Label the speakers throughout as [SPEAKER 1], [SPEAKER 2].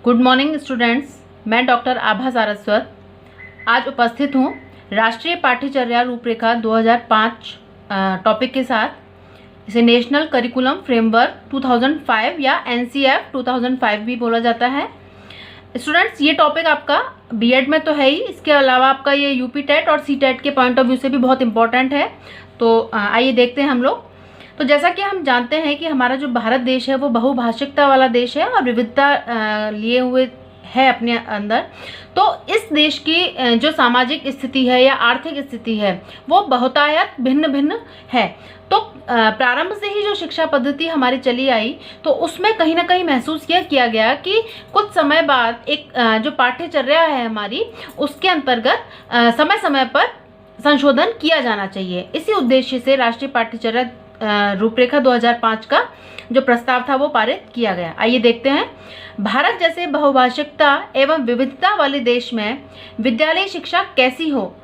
[SPEAKER 1] Good morning students, मैं doctor आभा सारस्वत आज उपस्थित हूँ राष्ट्रीय पाठ्यचर्या रूपरेखा 2005 टॉपिक के साथ। इसे नेशनल करिकुलम फ्रेमवर्क 2005 या NCF 2005 भी बोला जाता है। स्टूडेंट्स, ये टॉपिक आपका बीएड में तो है ही, इसके अलावा आपका ये यूपी टेट और सी टेट के पॉइंट ऑफ व्यू से भी बहुत इंपॉर्टेंट है। तो आइए देखते हैं हम लोग। तो जैसा कि हम जानते हैं कि हमारा जो भारत देश है वो बहुभाषिकता वाला देश है और विविधता लिए हुए है अपने अंदर। तो इस देश की जो सामाजिक स्थिति है या आर्थिक स्थिति है वो बहुतायत भिन्न भिन्न है। तो प्रारंभ से ही जो शिक्षा पद्धति हमारी चली आई तो उसमें कहीं ना कहीं महसूस यह किया गया कि कुछ समय बाद एक जो पाठ्यचर्या है हमारी उसके अंतर्गत समय समय पर संशोधन किया जाना चाहिए। इसी उद्देश्य से राष्ट्रीय पाठ्यचर्या रूपरेखा 2005 का जो प्रस्ताव था वो पारित किया गया। आइए देखते हैं। भारत जैसे बहुभाषिकता एवं विविधता वाले देश में विद्यालय शिक्षा कैसी हो,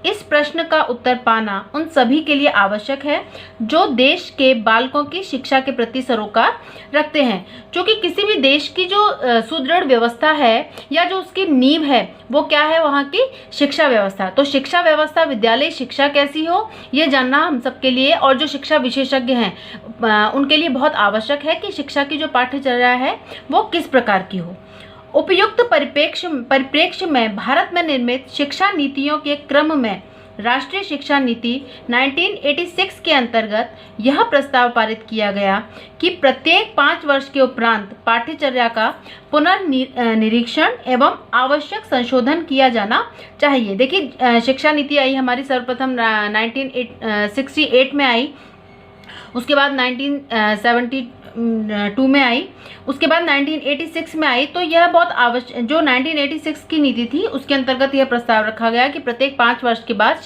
[SPEAKER 1] इस प्रश्न का उत्तर पाना उन सभी के लिए आवश्यक है जो देश के बालकों की शिक्षा के प्रति सरोकार रखते हैं। क्योंकि किसी भी देश की जो सुदृढ़ व्यवस्था है या जो उसकी नींव है वो क्या है, वहाँ की शिक्षा व्यवस्था। तो शिक्षा व्यवस्था, विद्यालय शिक्षा कैसी हो ये जानना हम सबके लिए और जो शिक्षा विशेषज्ञ हैं उनके लिए बहुत आवश्यक है कि शिक्षा की जो पाठ्यचर्या है वो किस प्रकार की हो। उपयुक्त परिप्रेक्ष्य में भारत में निर्मित शिक्षा नीतियों के क्रम में राष्ट्रीय शिक्षा नीति 1986 के अंतर्गत यह प्रस्ताव पारित किया गया कि प्रत्येक 5 वर्ष के उपरांत पाठ्यचर्या का पुनर्निरीक्षण एवं आवश्यक संशोधन किया जाना चाहिए। देखिए, शिक्षा नीति आई हमारी सर्वप्रथम 1968 में आई, उसके बाद 1972 में आई, उसके बाद 1986 में आई। तो यह बहुत आवश्यक, जो 1986 की नीति थी उसके अंतर्गत यह प्रस्ताव रखा गया कि प्रत्येक 5 वर्ष के बाद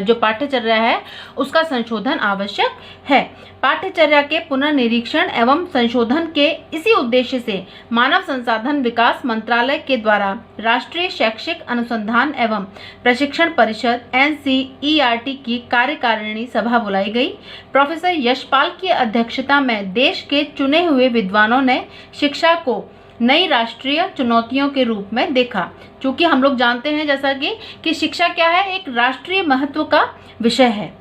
[SPEAKER 1] जो पाठ्यचर्या है उसका संशोधन आवश्यक है। पाठ्यचर्या के पुनर्निरीक्षण एवं संशोधन के इसी उद्देश्य से मानव संसाधन विकास मंत्रालय के द्वारा राष्ट्रीय शैक्षिक अनुसंधान एवं प्रशिक्षण परिषद NCERT की कार्यकारिणी सभा बुलाई गई। प्रोफेसर यशपाल की अध्यक्षता में देश के चुने हुए विद्वानों ने शिक्षा को नई राष्ट्रीय चुनौतियों के रूप में देखा। क्योंकि हम लोग जानते हैं जैसा कि शिक्षा क्या है, एक राष्ट्रीय महत्व का विषय है।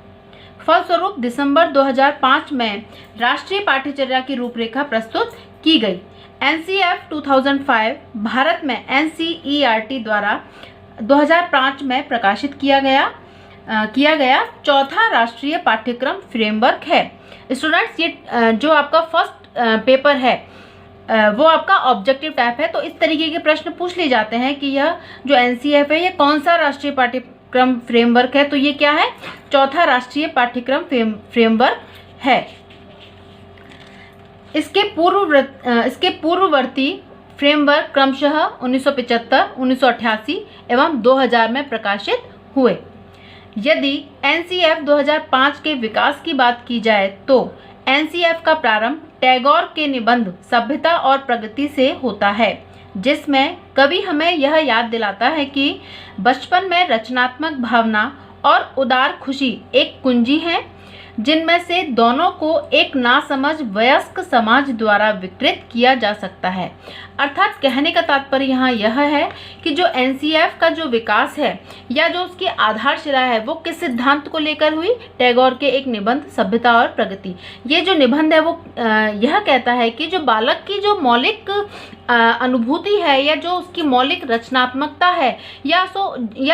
[SPEAKER 1] फलस्वरूप दिसंबर 2005 में राष्ट्रीय पाठ्यचर्या की रूपरेखा प्रस्तुत की गई। NCF 2005 भारत में NCERT द्वारा 2005 में प्रकाशित किया गया चौथा राष्ट्रीय पाठ्यक्रम फ्रेमवर्क है। स्टूडेंट्स, ये जो आपका फर्स्ट पेपर है वो आपका ऑब्जेक्टिव टाइप है। तो इस तरीके के प्रश्न पूछ लिए जाते हैं कि यह जो NCF है ये कौन सा राष्ट्रीय पाठ्यक्रम फ्रेमवर्क है। तो ये क्या है, चौथा राष्ट्रीय पाठ्यक्रम फ्रेमवर्क है। इसके पूर्ववर्ती फ्रेमवर्क क्रमशः 1975, 1988 एवं 2000 में प्रकाशित हुए। यदि NCF 2005 के विकास की बात की जाए तो NCF का प्रारंभ टैगोर के निबंध सभ्यता और प्रगति से होता है, जिसमें कवि हमें यह याद दिलाता है कि बचपन में रचनात्मक भावना और उदार खुशी एक कुंजी है जिनमें से दोनों को एक नासमझ वयस्क समाज द्वारा विकृत किया जा सकता है। अर्थात कहने का तात्पर्य यहाँ यह है कि जो NCF का जो विकास है या जो उसकी आधारशिला है वो किस सिद्धांत को लेकर हुई, टैगोर के एक निबंध सभ्यता और प्रगति। ये जो निबंध है वो यह कहता है कि जो बालक की जो मौलिक अनुभूति है या जो उसकी मौलिक रचनात्मकता है या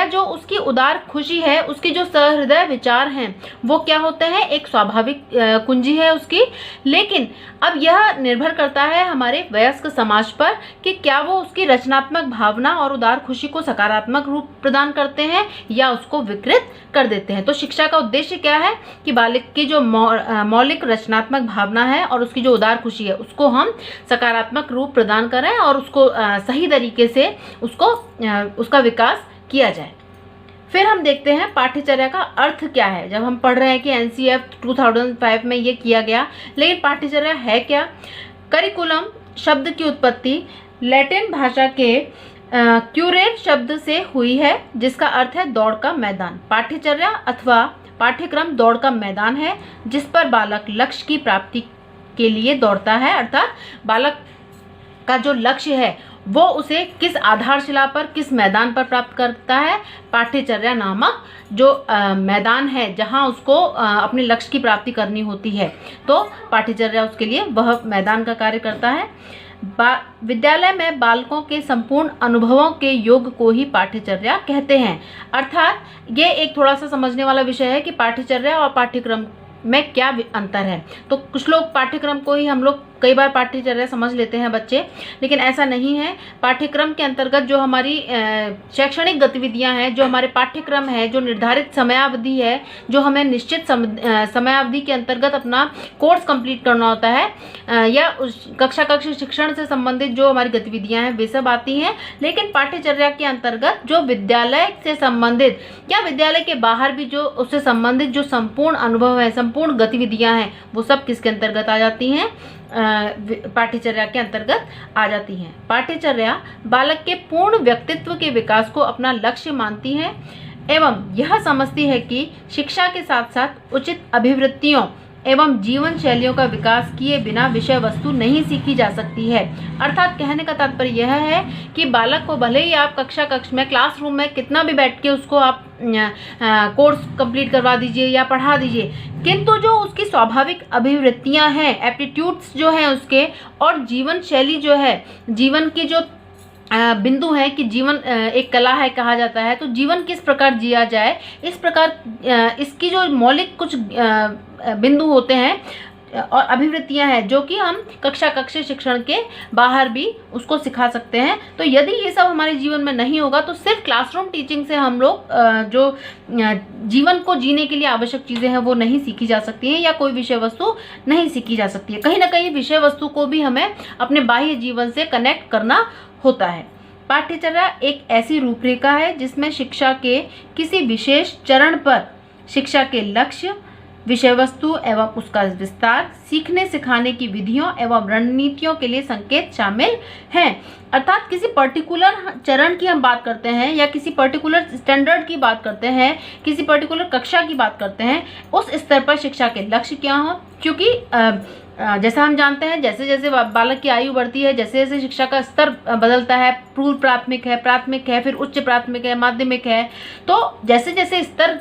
[SPEAKER 1] जो उसकी उदार खुशी है, उसकी जो सहृदय विचार हैं वो क्या होते हैं, एक स्वाभाविक कुंजी है उसकी। लेकिन अब यह निर्भर करता है हमारे वयस्क समाज पर कि क्या वो उसकी रचनात्मक भावना और उदार खुशी को सकारात्मक रूप प्रदान करते हैं या उसको विकृत कर देते हैं। तो शिक्षा का उद्देश्य क्या है कि बालक की जो मौलिक रचनात्मक भावना है और उसकी जो उदार खुशी है उसको हम सकारात्मक रूप प्रदान करें और उसको सही तरीके से उसका विकास किया जाए। फिर हम देखते हैं पाठ्यचर्या का अर्थ क्या है। जब हम पढ़ रहे हैं कि NCF 2005 में ये किया गया, लेकिन पाठ्यचर्या है क्या। करिकुलम शब्द की उत्पत्ति लैटिन भाषा के क्यूरेट शब्द से हुई है, जिसका अर्थ है दौड़ का मैदान। पाठ्यचर्या अथवा पाठ्यक्रम दौड़ का मैदान है जिस पर बालक लक्ष्य की प्राप्ति के लिए दौड़ता है। अर्थात बालक का जो लक्ष्य है वो उसे किस आधारशिला पर, किस मैदान पर प्राप्त करता है? पाठ्यचर्या नामक जो मैदान है जहाँ उसको अपने लक्ष्य की प्राप्ति करनी होती है, तो पाठ्यचर्या उसके लिए वह मैदान का कार्य करता है। विद्यालय में बालकों के संपूर्ण अनुभवों के योग को ही पाठ्यचर्या कहते हैं। अर्थात ये एक थोड़ा सा समझने वाला विषय है कि पाठ्यचर्या और पाठ्यक्रम में क्या अंतर है। तो कुछ लोग पाठ्यक्रम को ही, हम लोग कई बार पाठ्यचर्या समझ लेते हैं बच्चे, लेकिन ऐसा नहीं है। पाठ्यक्रम के अंतर्गत जो हमारी शैक्षणिक गतिविधियां हैं, जो हमारे पाठ्यक्रम है, जो निर्धारित समयावधि है, जो हमें निश्चित समयावधि के अंतर्गत अपना कोर्स कंप्लीट करना होता है, या उस कक्षा शिक्षण से संबंधित जो हमारी गतिविधियां हैं वे सब आती हैं। लेकिन पाठ्यचर्या के अंतर्गत जो विद्यालय से संबंधित या विद्यालय के बाहर भी जो उससे संबंधित जो संपूर्ण अनुभव है, संपूर्ण गतिविधियां हैं, वो सब किसके अंतर्गत आ जाती हैं? पाठ्यचर्या के अंतर्गत आ जाती हैं। पाठ्यचर्या बालक के पूर्ण व्यक्तित्व के विकास को अपना लक्ष्य मानती है एवं यह समझती है कि शिक्षा के साथ साथ उचित अभिवृत्तियों एवं जीवन शैलियों का विकास किए बिना विषय वस्तु नहीं सीखी जा सकती है। अर्थात कहने का तात्पर्य यह है कि बालक को भले ही आप कक्षा में, क्लासरूम में कितना भी बैठ के उसको आप कोर्स कंप्लीट करवा दीजिए या पढ़ा दीजिए, किंतु जो उसकी स्वाभाविक अभिवृत्तियां हैं, एप्टीट्यूड्स जो हैं उसके, और जीवन शैली जो है, जीवन की जो बिंदु है कि जीवन एक कला है कहा जाता है, तो जीवन किस प्रकार जिया जाए, इस प्रकार इसकी जो मौलिक कुछ बिंदु होते हैं और अभिवृत्तियां हैं जो कि हम कक्षा शिक्षण के बाहर भी उसको सिखा सकते हैं। तो यदि ये सब हमारे जीवन में नहीं होगा तो सिर्फ क्लासरूम टीचिंग से हम लोग जो जीवन को जीने के लिए आवश्यक चीज़ें हैं वो नहीं सीखी जा सकती हैं, या कोई विषय वस्तु नहीं सीखी जा सकती है। कहीं ना कहीं विषय वस्तु को भी हमें अपने बाह्य जीवन से कनेक्ट करना होता है। पाठ्यचर्या एक ऐसी रूपरेखा है जिसमें शिक्षा के किसी विशेष चरण पर शिक्षा के लक्ष्य, विषय वस्तु एवं उसका विस्तार, सीखने सिखाने की विधियों एवं रणनीतियों के लिए संकेत शामिल हैं। अर्थात किसी पर्टिकुलर चरण की हम बात करते हैं या किसी पर्टिकुलर स्टैंडर्ड की बात करते हैं, किसी पर्टिकुलर कक्षा की बात करते हैं, उस स्तर पर शिक्षा के लक्ष्य क्या हो। क्योंकि जैसा हम जानते हैं, जैसे जैसे बालक की आयु बढ़ती है, जैसे जैसे शिक्षा का स्तर बदलता है, पूर्व प्राथमिक है, फिर उच्च प्राथमिक है, माध्यमिक है, तो जैसे जैसे स्तर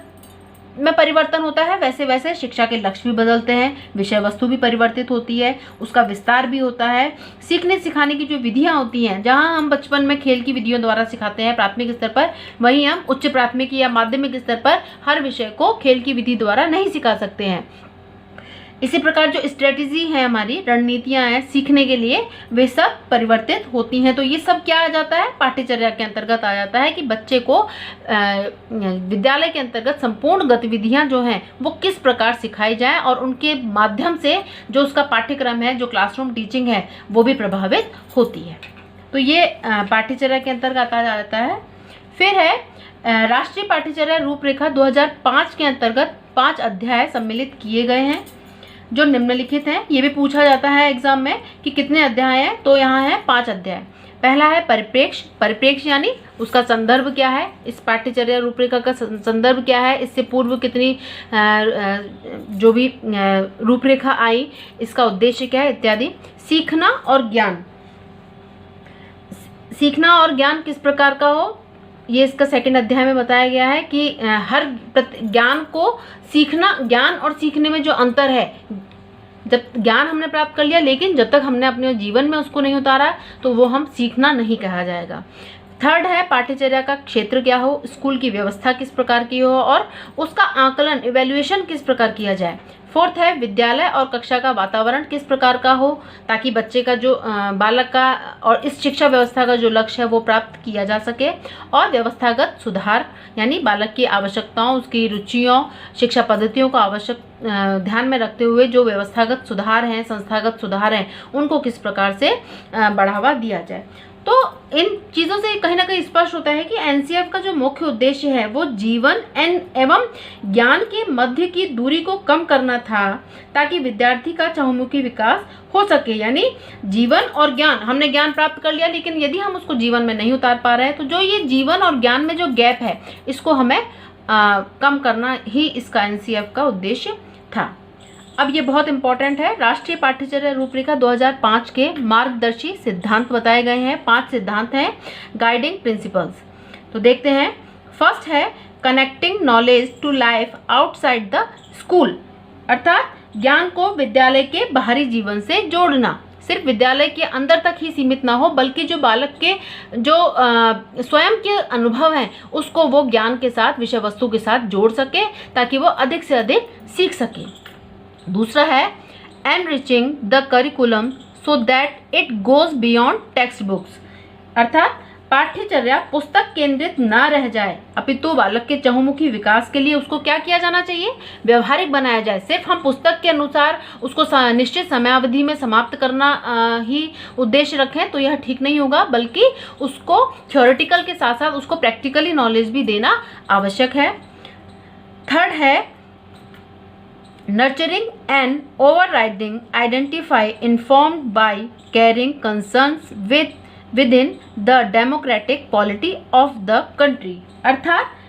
[SPEAKER 1] में परिवर्तन होता है वैसे वैसे शिक्षा के लक्ष्य भी बदलते हैं, विषय वस्तु भी परिवर्तित होती है, उसका विस्तार भी होता है। सीखने सिखाने की जो विधियां होती हैं, जहां हम बचपन में खेल की विधियों द्वारा सिखाते हैं प्राथमिक स्तर पर, वहीं हम उच्च प्राथमिक या माध्यमिक स्तर पर हर विषय को खेल की विधि द्वारा नहीं सिखा सकते हैं। इसी प्रकार जो स्ट्रेटजी है, हमारी रणनीतियां हैं सीखने के लिए, वे सब परिवर्तित होती हैं। तो ये सब क्या आ जाता है? पाठ्यचर्या के अंतर्गत आ जाता है कि बच्चे को विद्यालय के अंतर्गत संपूर्ण गतिविधियां जो हैं वो किस प्रकार सिखाई जाए और उनके माध्यम से जो उसका पाठ्यक्रम है, जो क्लासरूम टीचिंग है, वो भी प्रभावित होती है। तो ये पाठ्यचर्या के अंतर्गत आ जाता है। फिर है राष्ट्रीय पाठ्यचर्या रूपरेखा 2005 के अंतर्गत 5 अध्याय सम्मिलित किए गए हैं जो निम्नलिखित हैं। ये भी पूछा जाता है एग्जाम में कि कितने अध्याय हैं, तो यहाँ है 5 अध्याय। पहला है परिप्रेक्ष्य। परिप्रेक्ष्य यानी उसका संदर्भ क्या है, इस पाठ्यचर्या रूपरेखा का संदर्भ क्या है, इससे पूर्व कितनी जो भी रूपरेखा आई, इसका उद्देश्य क्या है इत्यादि। सीखना और ज्ञान, सीखना और ज्ञान किस प्रकार का हो, ये इसका सेकंड अध्याय में बताया गया है कि हर ज्ञान को सीखना, ज्ञान और सीखने में जो अंतर है, जब ज्ञान हमने प्राप्त कर लिया लेकिन जब तक हमने अपने जीवन में उसको नहीं उतारा तो वो हम सीखना नहीं कहा जाएगा। थर्ड है पाठ्यचर्या का क्षेत्र क्या हो, स्कूल की व्यवस्था किस प्रकार की हो और उसका आकलन, इवैल्यूएशन किस प्रकार किया जाए। फोर्थ है विद्यालय और कक्षा का वातावरण किस प्रकार का हो ताकि बच्चे का जो बालक का और इस शिक्षा व्यवस्था का जो लक्ष्य है वो प्राप्त किया जा सके। और व्यवस्थागत सुधार यानी बालक की आवश्यकताओं, उसकी रुचियों, शिक्षा पद्धतियों को आवश्यक ध्यान में रखते हुए जो व्यवस्थागत सुधार हैं, संस्थागत सुधार हैं, उनको किस प्रकार से बढ़ावा दिया जाए। तो इन चीज़ों से कहीं ना कहीं स्पष्ट होता है कि एनसीएफ का जो मुख्य उद्देश्य है वो जीवन एवं ज्ञान के मध्य की दूरी को कम करना था ताकि विद्यार्थी का चहुमुखी विकास हो सके। यानी जीवन और ज्ञान, हमने ज्ञान प्राप्त कर लिया लेकिन यदि हम उसको जीवन में नहीं उतार पा रहे हैं तो जो ये जीवन और ज्ञान में जो गैप है इसको हमें कम करना ही इसका एनसीएफ का उद्देश्य था। अब ये बहुत इंपॉर्टेंट है, राष्ट्रीय पाठ्यचर्या रूपरेखा 2005 के मार्गदर्शी सिद्धांत बताए गए हैं। 5 सिद्धांत हैं, गाइडिंग प्रिंसिपल्स। तो देखते हैं। फर्स्ट है connecting knowledge to life outside the school, अर्थात ज्ञान को विद्यालय के बाहरी जीवन से जोड़ना, सिर्फ विद्यालय के अंदर तक ही सीमित ना हो, बल्कि जो बालक के जो स्वयं के अनुभव हैं उसको वो ज्ञान के साथ, विषय वस्तु के साथ जोड़ सके, ताकि वो अधिक से अधिक सीख सके। दूसरा है enriching the curriculum so that it goes beyond text books, अर्थात पाठ्यचर्या पुस्तक केंद्रित ना रह जाए, अपितु बालक के चहुमुखी विकास के लिए उसको क्या किया जाना चाहिए, व्यवहारिक बनाया जाए। सिर्फ हम पुस्तक के अनुसार उसको निश्चित समयावधि में समाप्त करना ही उद्देश्य रखें तो यह ठीक नहीं होगा, बल्कि उसको थ्योरेटिकल के साथ साथ उसको प्रैक्टिकली नॉलेज भी देना आवश्यक है। थर्ड है nurturing and overriding identify informed by caring concerns within the democratic polity of the country, अर्थात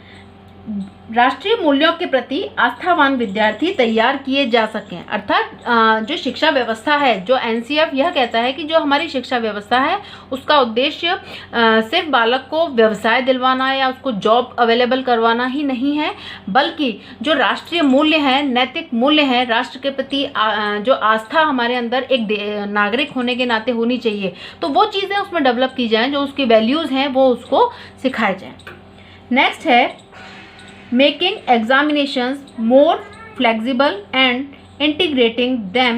[SPEAKER 1] राष्ट्रीय मूल्यों के प्रति आस्थावान विद्यार्थी तैयार किए जा सकें। अर्थात जो शिक्षा व्यवस्था है, जो एनसीएफ यह कहता है कि जो हमारी शिक्षा व्यवस्था है उसका उद्देश्य सिर्फ बालक को व्यवसाय दिलवाना या उसको जॉब अवेलेबल करवाना ही नहीं है, बल्कि जो राष्ट्रीय मूल्य हैं, नैतिक मूल्य हैं, राष्ट्र के प्रति जो आस्था हमारे अंदर एक नागरिक होने के नाते होनी चाहिए, तो वो चीज़ें उसमें डेवलप की जाएँ, जो उसकी वैल्यूज़ हैं वो उसको सिखाए जाएँ। नेक्स्ट है making examinations more flexible and integrating them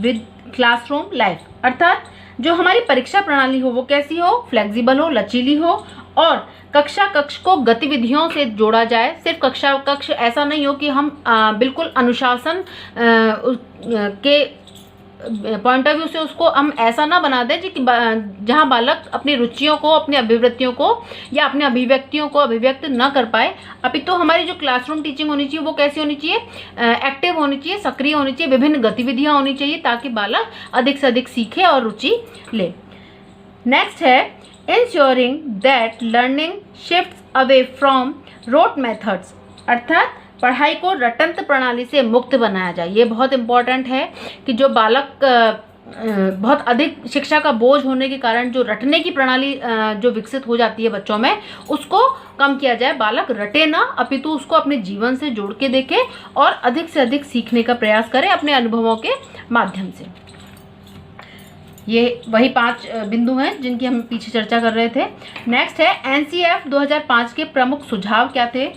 [SPEAKER 1] with classroom life, अर्थात जो हमारी परीक्षा प्रणाली हो वो कैसी हो, फ्लेक्सिबल हो, लचीली हो, और कक्षा कक्ष को गतिविधियों से जोड़ा जाए। सिर्फ कक्षा कक्ष ऐसा नहीं हो कि हम बिल्कुल अनुशासन के पॉइंट ऑफ व्यू से उसको हम ऐसा ना बना दें कि जहां बालक अपनी रुचियों को, अपनी अभिवृत्तियों को या अपनी अभिव्यक्तियों को अभिव्यक्त न कर पाए, अपितु हमारी जो क्लासरूम टीचिंग होनी चाहिए वो कैसी होनी चाहिए, एक्टिव होनी चाहिए, सक्रिय होनी चाहिए, विभिन्न गतिविधियां होनी चाहिए, ताकि बालक अधिक से अधिक सीखे और रुचि ले। नेक्स्ट है ensuring that learning shifts away from rote methods, अर्थात पढ़ाई को रटंत प्रणाली से मुक्त बनाया जाए। ये बहुत इम्पॉर्टेंट है कि जो बालक बहुत अधिक शिक्षा का बोझ होने के कारण जो रटने की प्रणाली जो विकसित हो जाती है बच्चों में, उसको कम किया जाए। बालक रटे ना, अपितु उसको अपने जीवन से जोड़ के देखे और अधिक से अधिक सीखने का प्रयास करे अपने अनुभवों के माध्यम से। ये वही 5 बिंदु हैं जिनकी हम पीछे चर्चा कर रहे थे। नेक्स्ट है एनसीएफ 2005 के प्रमुख सुझाव क्या थे,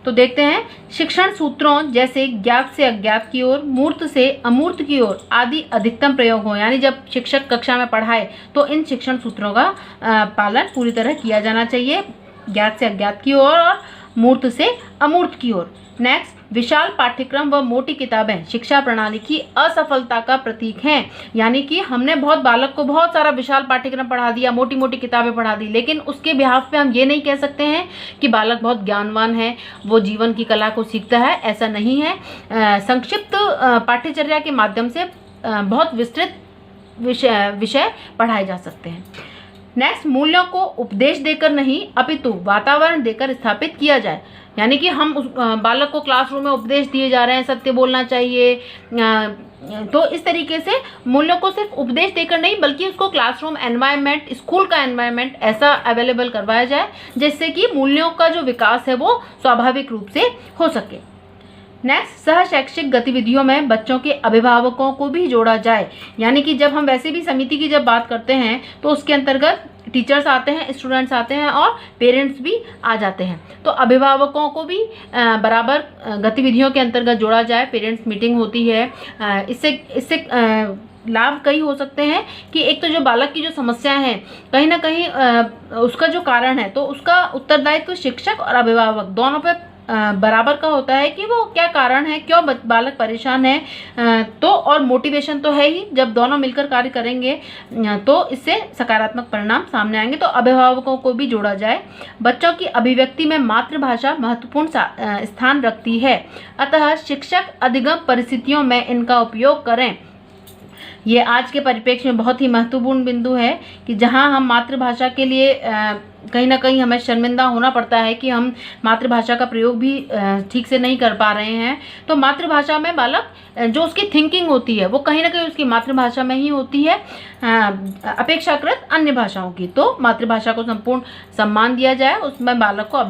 [SPEAKER 1] तो देखते हैं। शिक्षण सूत्रों जैसे ज्ञात से अज्ञात की ओर, मूर्त से अमूर्त की ओर आदि अधिकतम प्रयोग हो, यानी जब शिक्षक कक्षा में पढ़ाए तो इन शिक्षण सूत्रों का पालन पूरी तरह किया जाना चाहिए, ज्ञात से अज्ञात की ओर और मूर्त से अमूर्त की ओर। नेक्स्ट, विशाल पाठ्यक्रम व मोटी किताबें शिक्षा प्रणाली की असफलता का प्रतीक हैं, यानी कि हमने बालक को बहुत सारा विशाल पाठ्यक्रम पढ़ा दिया, मोटी मोटी किताबें पढ़ा दी, लेकिन उसके बिहाफ पे हम ये नहीं कह सकते हैं कि बालक बहुत ज्ञानवान है, वो जीवन की कला को सीखता है, ऐसा नहीं है। संक्षिप्त पाठ्यचर्या के माध्यम से बहुत विस्तृत विषय पढ़ाए जा सकते हैं। नेक्स्ट, मूल्यों को उपदेश देकर नहीं अपितु वातावरण देकर स्थापित किया जाए, यानी कि हम उस बालक को क्लासरूम में उपदेश दिए जा रहे हैं, सत्य बोलना चाहिए, तो इस तरीके से मूल्यों को सिर्फ उपदेश देकर नहीं, बल्कि उसको क्लासरूम एनवायरनमेंट, स्कूल का एनवायरनमेंट ऐसा अवेलेबल करवाया जाए जिससे कि मूल्यों का जो विकास है वो स्वाभाविक रूप से हो सके। नेक्स्ट, सह शैक्षिक गतिविधियों में बच्चों के अभिभावकों को भी जोड़ा जाए, यानी कि जब हम वैसे भी समिति की जब बात करते हैं तो उसके अंतर्गत टीचर्स आते हैं, स्टूडेंट्स आते हैं और पेरेंट्स भी आ जाते हैं, तो अभिभावकों को भी बराबर गतिविधियों के अंतर्गत जोड़ा जाए। पेरेंट्स मीटिंग होती है, इससे लाभ कई हो सकते हैं कि एक तो जो बालक की जो समस्याएं हैं कहीं ना कहीं उसका जो कारण है, तो उसका उत्तरदायित्व शिक्षक और अभिभावक दोनों पे बराबर का होता है कि वो क्या कारण है, क्यों बालक परेशान है, तो और मोटिवेशन तो है ही, जब दोनों मिलकर कार्य करेंगे तो इससे सकारात्मक परिणाम सामने आएंगे। तो अभिभावकों को भी जोड़ा जाए। बच्चों की अभिव्यक्ति में मातृभाषा महत्वपूर्ण स्थान रखती है, अतः शिक्षक अधिगम परिस्थितियों में इनका उपयोग करें। ये आज के परिप्रेक्ष्य में बहुत ही महत्वपूर्ण बिंदु है कि जहां हम मातृभाषा के लिए कहीं ना कहीं हमें शर्मिंदा होना पड़ता है कि हम मातृभाषा का प्रयोग भी ठीक से नहीं कर पा रहे हैं। तो मातृभाषा में बालक जो उसकी थिंकिंग होती है वो कहीं ना कहीं उसकी मातृभाषा में ही होती है अपेक्षाकृत अन्य भाषाओं की। तो मातृभाषा को संपूर्ण सम्मान दिया जाए, उसमें बालक को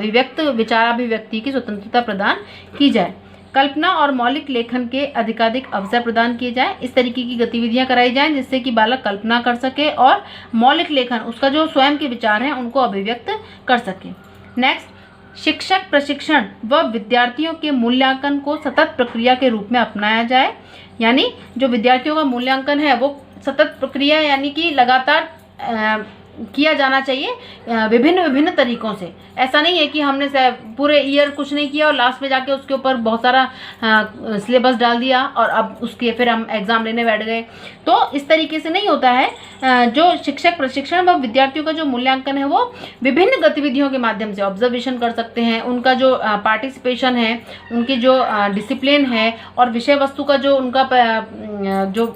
[SPEAKER 1] विचाराभिव्यक्ति की स्वतंत्रता प्रदान की जाए, कल्पना और मौलिक लेखन के अधिकाधिक अवसर प्रदान किए जाएं, इस तरीके की गतिविधियां कराई जाएं जिससे कि बालक कल्पना कर सके और मौलिक लेखन, उसका जो स्वयं के विचार हैं उनको अभिव्यक्त कर सके। नेक्स्ट, शिक्षक प्रशिक्षण व विद्यार्थियों के मूल्यांकन को सतत प्रक्रिया के रूप में अपनाया जाए। यानी जो विद्यार्थियों का मूल्यांकन है वो सतत प्रक्रिया यानी कि लगातार किया जाना चाहिए विभिन्न तरीकों से। ऐसा नहीं है कि हमने पूरे ईयर कुछ नहीं किया और लास्ट में जाके उसके ऊपर बहुत सारा सिलेबस डाल दिया और अब उसके फिर हम एग्ज़ाम लेने बैठ गए। तो इस तरीके से नहीं होता है। जो शिक्षक प्रशिक्षण व विद्यार्थियों का जो मूल्यांकन है वो विभिन्न गतिविधियों के माध्यम से ऑब्जर्वेशन कर सकते हैं, उनका जो पार्टिसिपेशन है, उनकी जो डिसिप्लिन है और विषय वस्तु का जो उनका जो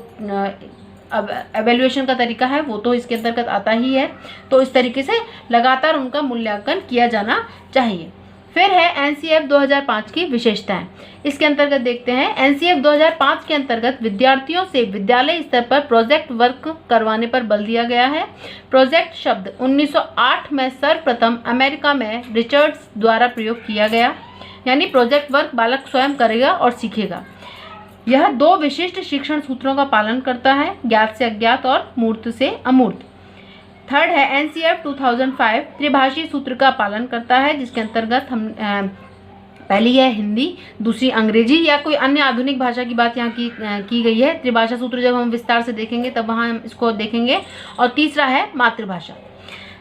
[SPEAKER 1] अब एवेल्युएशन का तरीका है वो तो इसके अंतर्गत आता ही है। तो इस तरीके से लगातार उनका मूल्यांकन किया जाना चाहिए। फिर है एनसीएफ 2005 की विशेषताएं। इसके अंतर्गत देखते हैं, एनसीएफ 2005 के अंतर्गत विद्यार्थियों से विद्यालय स्तर पर प्रोजेक्ट वर्क करवाने पर बल दिया गया है। प्रोजेक्ट शब्द 1908 में सर्वप्रथम अमेरिका में रिचर्ड्स द्वारा प्रयोग किया गया। यानी प्रोजेक्ट वर्क बालक स्वयं करेगा और सीखेगा। यह 2 विशिष्ट शिक्षण सूत्रों का पालन करता है, ज्ञात से अज्ञात और मूर्त से अमूर्त। थर्ड है एनसीएफ 2005 त्रिभाषी सूत्र का पालन करता है, जिसके अंतर्गत हम पहली है हिंदी, दूसरी अंग्रेजी या कोई अन्य आधुनिक भाषा की बात यहाँ की गई है। त्रिभाषा सूत्र जब हम विस्तार से देखेंगे तब वहाँ हम इसको देखेंगे। और तीसरा है मातृभाषा।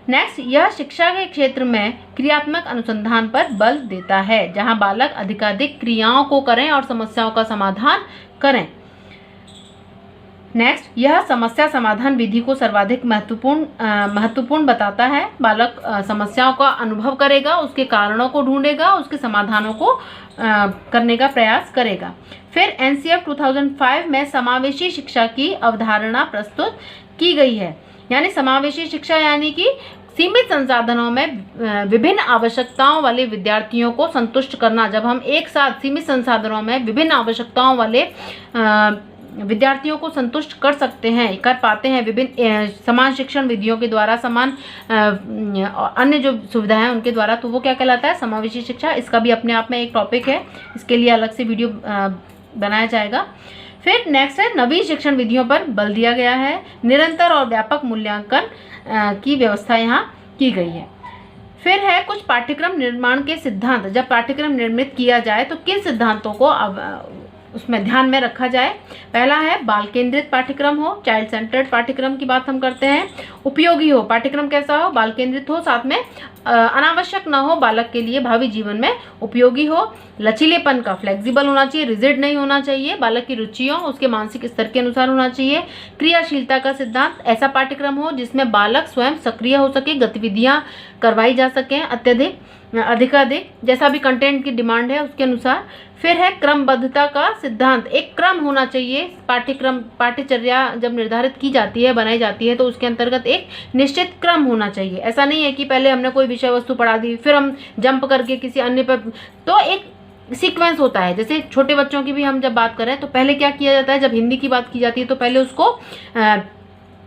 [SPEAKER 1] नेक्स्ट, यह शिक्षा के क्षेत्र में क्रियात्मक अनुसंधान पर बल देता है, जहां बालक अधिकाधिक क्रियाओं को करें और समस्याओं का समाधान करें। नेक्स्ट, यह समस्या समाधान विधि को सर्वाधिक महत्वपूर्ण बताता है। बालक समस्याओं का अनुभव करेगा, उसके कारणों को ढूंढेगा, उसके समाधानों को करने का प्रयास करेगा। फिर एनसीएफ 2005 में समावेशी शिक्षा की अवधारणा प्रस्तुत की गई है। यानी समावेशी शिक्षा यानी कि सीमित संसाधनों में विभिन्न आवश्यकताओं वाले विद्यार्थियों को संतुष्ट करना। जब हम एक साथ सीमित संसाधनों में विभिन्न आवश्यकताओं वाले विद्यार्थियों को संतुष्ट कर सकते हैं, कर पाते हैं विभिन्न समान शिक्षण विधियों के द्वारा, समान अन्य जो सुविधाएं हैं उनके द्वारा, तो वो क्या कहलाता है? समावेशी शिक्षा। इसका भी अपने आप में एक टॉपिक है, इसके लिए अलग से वीडियो बनाया जाएगा। फिर नेक्स्ट है नवीन शिक्षण विधियों पर बल दिया गया है। निरंतर और व्यापक मूल्यांकन की व्यवस्था यहाँ की गई है। फिर है कुछ पाठ्यक्रम निर्माण के सिद्धांत। जब पाठ्यक्रम निर्मित किया जाए तो किन सिद्धांतों को उसमें ध्यान में रखा जाए? पहला है बाल केंद्रित पाठ्यक्रम हो, चाइल्ड सेंटर्ड पाठ्यक्रम की बात हम करते हैं। उपयोगी हो, पाठ्यक्रम कैसा हो? बाल केंद्रित हो, साथ में अनावश्यक ना हो, बालक के लिए भावी जीवन में उपयोगी हो। लचीलेपन का, फ्लेक्सिबल होना चाहिए, रिजिड नहीं होना चाहिए, बालक की रुचियों उसके मानसिक स्तर के अनुसार होना चाहिए। क्रियाशीलता का सिद्धांत, ऐसा पाठ्यक्रम हो जिसमें बालक स्वयं सक्रिय हो सके, गतिविधियां करवाई जा सकें अधिकाधिक, जैसा भी कंटेंट की डिमांड है उसके अनुसार। फिर है क्रमबद्धता का सिद्धांत, एक क्रम होना चाहिए। पाठ्यचर्या जब निर्धारित की जाती है, बनाई जाती है, तो उसके अंतर्गत एक निश्चित क्रम होना चाहिए। ऐसा नहीं है कि पहले हमने कोई विषय वस्तु पढ़ा दी फिर हम जंप करके किसी अन्य पर, तो एक सीक्वेंस होता है। जैसे छोटे बच्चों की भी हम जब बात करें तो पहले क्या किया जाता है, जब हिंदी की बात की जाती है तो पहले उसको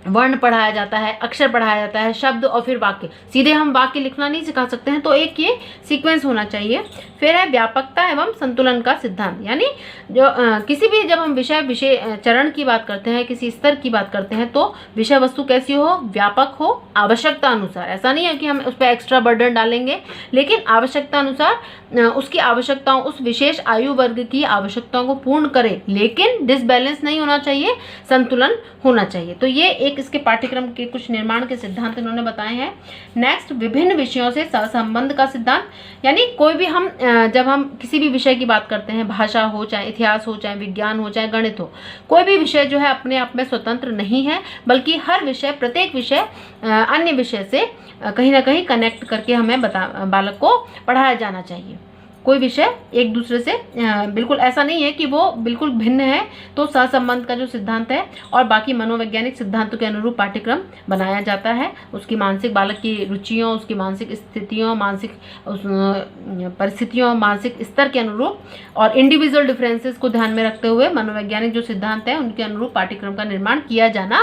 [SPEAKER 1] वर्ण पढ़ाया जाता है, अक्षर पढ़ाया जाता है, शब्द और फिर वाक्य। सीधे हम वाक्य लिखना नहीं सिखा सकते हैं, तो एक ये सीक्वेंस होना चाहिए। फिर है व्यापकता एवं संतुलन का सिद्धांत, यानी जो किसी भी जब हम विषय चरण की बात करते हैं, किसी स्तर की बात करते हैं, तो विषय वस्तु कैसी हो? व्यापक हो, आवश्यकता अनुसार। ऐसा नहीं है कि हम उस पर एक्स्ट्रा बर्डन डालेंगे, लेकिन आवश्यकता अनुसार उसकी आवश्यकताओं, उस विशेष आयु वर्ग की आवश्यकताओं को पूर्ण करे, लेकिन डिसबैलेंस नहीं होना चाहिए, संतुलन होना चाहिए। तो ये एक इसके पाठ्यक्रम के कुछ निर्माण के सिद्धांत इन्होंने बताए हैं। नेक्स्ट, विभिन्न विषयों से सहसंबंध का सिद्धांत, यानी कोई भी हम जब हम किसी भी विषय की बात करते हैं, भाषा हो, चाहे इतिहास हो, चाहे विज्ञान हो, चाहे गणित हो, कोई भी विषय जो है अपने आप में स्वतंत्र नहीं है, बल्कि हर विषय, प्रत्येक विषय अन्य विषय से कहीं ना कहीं कनेक्ट करके हमें बालक को पढ़ाया जाना चाहिए। कोई विषय एक दूसरे से बिल्कुल ऐसा नहीं है कि वो बिल्कुल भिन्न है, तो सहसंबंध का जो सिद्धांत है और बाकी मनोवैज्ञानिक सिद्धांतों के अनुरूप पाठ्यक्रम बनाया जाता है। उसकी मानसिक, बालक की रुचियों, उसकी मानसिक स्थितियों, मानसिक परिस्थितियों, मानसिक स्तर के अनुरूप और इंडिविजुअल डिफरेंसेस को ध्यान में रखते हुए मनोवैज्ञानिक जो सिद्धांत है उनके अनुरूप पाठ्यक्रम का निर्माण किया जाना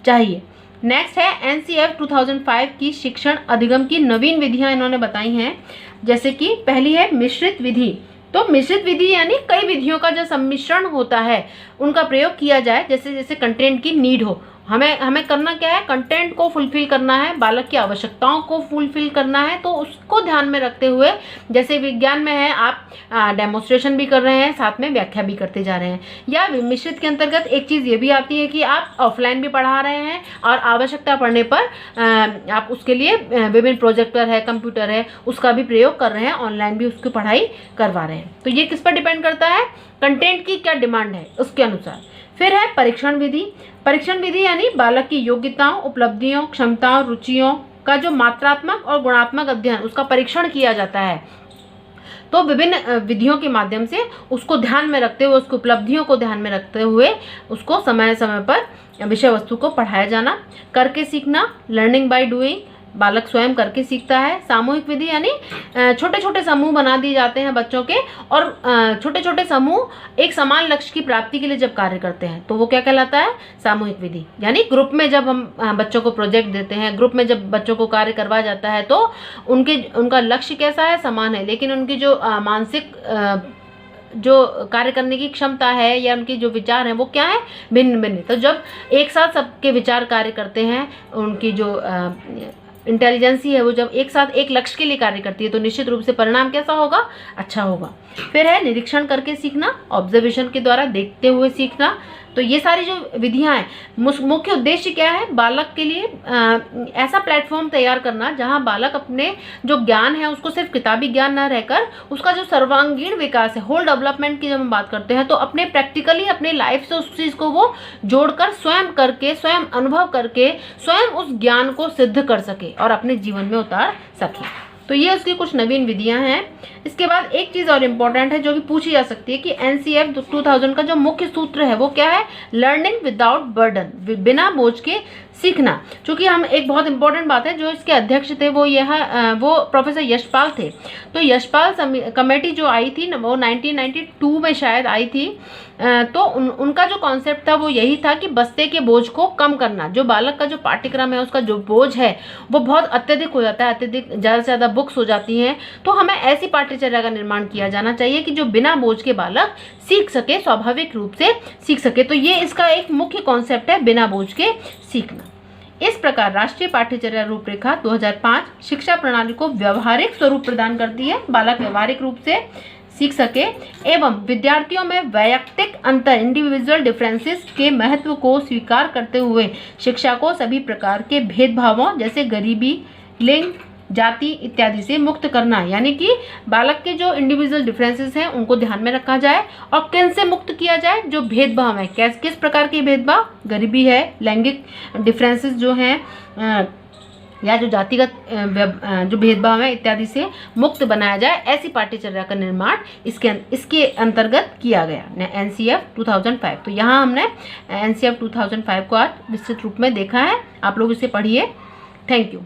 [SPEAKER 1] चाहिए। नेक्स्ट है एनसीएफ 2005 की शिक्षण अधिगम की नवीन विधियां इन्होंने बताई हैं। जैसे कि पहली है मिश्रित विधि। तो मिश्रित विधि यानी कई विधियों का जो सम्मिश्रण होता है उनका प्रयोग किया जाए, जैसे जैसे कंटेंट की नीड हो। हमें करना क्या है, कंटेंट को फुलफिल करना है, बालक की आवश्यकताओं को फुलफिल करना है, तो उसको ध्यान में रखते हुए, जैसे विज्ञान में है आप डेमोन्स्ट्रेशन भी कर रहे हैं, साथ में व्याख्या भी करते जा रहे हैं। या मिश्रित के अंतर्गत एक चीज़ ये भी आती है कि आप ऑफलाइन भी पढ़ा रहे हैं और आवश्यकता पड़ने पर आप उसके लिए विभिन्न प्रोजेक्टर है, कंप्यूटर है, उसका भी प्रयोग कर रहे हैं, ऑनलाइन भी उसकी पढ़ाई करवा रहे हैं। तो ये किस पर डिपेंड करता है, कंटेंट की क्या डिमांड है उसके अनुसार। फिर है परीक्षण विधि। परीक्षण विधि यानी बालक की योग्यताओं, उपलब्धियों, क्षमताओं, रुचियों का जो मात्रात्मक और गुणात्मक अध्ययन, उसका परीक्षण किया जाता है। तो विभिन्न विधियों के माध्यम से उसको ध्यान में रखते हुए, उसकी उपलब्धियों को ध्यान में रखते हुए उसको समय समय पर विषय वस्तु को पढ़ाया जाना। करके सीखना, लर्निंग बाय डूइंग, बालक स्वयं करके सीखता है। सामूहिक विधि यानी छोटे छोटे समूह बना दिए जाते हैं बच्चों के, और छोटे छोटे समूह एक समान लक्ष्य की प्राप्ति के लिए जब कार्य करते हैं तो वो क्या कहलाता है, सामूहिक विधि। यानी ग्रुप में जब हम बच्चों को प्रोजेक्ट देते हैं, ग्रुप में जब बच्चों को कार्य करवाया जाता है, तो उनका लक्ष्य कैसा है, समान है, लेकिन उनकी जो मानसिक जो कार्य करने की क्षमता है या उनकी जो विचार हैं वो क्या है, भिन्न भिन्न। तो जब एक साथ सबके विचार कार्य करते हैं, उनकी जो इंटेलिजेंसी है वो जब एक साथ एक लक्ष्य के लिए कार्य करती है, तो निश्चित रूप से परिणाम कैसा होगा, अच्छा होगा। फिर है निरीक्षण करके सीखना, ऑब्जर्वेशन के द्वारा देखते हुए सीखना। तो ये सारी जो विधियां हैं, मुख्य उद्देश्य क्या है, बालक के लिए ऐसा प्लेटफॉर्म तैयार करना जहां बालक अपने जो ज्ञान है उसको सिर्फ किताबी ज्ञान न रहकर उसका जो सर्वांगीण विकास है, होल डेवलपमेंट की जब हम बात करते हैं, तो अपने प्रैक्टिकली अपने लाइफ से उस चीज़ को वो जोड़कर स्वयं करके, स्वयं अनुभव करके, स्वयं उस ज्ञान को सिद्ध कर सके और अपने जीवन में उतार सके। तो ये उसकी कुछ नवीन विधियां हैं। इसके बाद एक चीज़ और इम्पोर्टेंट है जो भी पूछी जा सकती है कि एनसीएफ 2000 का जो मुख्य सूत्र है वो क्या है, लर्निंग विदाउट बर्डन, बिना बोझ के सीखना। चूंकि हम एक बहुत इंपॉर्टेंट बात है, जो इसके अध्यक्ष थे वो प्रोफेसर यशपाल थे। तो यशपाल कमेटी जो आई थी वो 1992 में शायद आई थी। तो उनका जो कॉन्सेप्ट था वो यही था कि बस्ते के बोझ को कम करना। जो बालक का जो पाठ्यक्रम है उसका जो बोझ है वो बहुत अत्यधिक हो जाता है, अत्यधिक ज़्यादा से ज़्यादा बुक्स हो जाती हैं। तो हमें ऐसी पाठ्यचर्या का निर्माण किया जाना चाहिए कि जो बिना बोझ के बालक सीख सके, स्वाभाविक रूप से सीख सके। तो ये इसका एक मुख्य कॉन्सेप्ट है, बिना बोझ के सीखना। इस प्रकार राष्ट्रीय पाठ्यचर्या रूपरेखा 2005 शिक्षा प्रणाली को व्यवहारिक स्वरूप प्रदान करती है, बालक व्यवहारिक रूप से सीख सके एवं विद्यार्थियों में वैयक्तिक अंतर, इंडिविजुअल डिफरेंसेस के महत्व को स्वीकार करते हुए शिक्षा को सभी प्रकार के भेदभावों जैसे गरीबी, लिंग, जाति इत्यादि से मुक्त करना। यानी कि बालक के जो इंडिविजुअल डिफरेंसेस हैं उनको ध्यान में रखा जाए और किन से मुक्त किया जाए, जो भेदभाव है, किस प्रकार के भेदभाव, गरीबी है, लैंगिक डिफरेंसेस जो हैं या जो जातिगत जो भेदभाव है इत्यादि से मुक्त बनाया जाए। ऐसी पाठ्यचर्या का निर्माण इसके अंतर्गत किया गया एनसीएफ 2005। तो यहाँ हमने एनसीएफ 2005 को आज विस्तृत रूप में देखा है। आप लोग इसे पढ़िए। Thank you.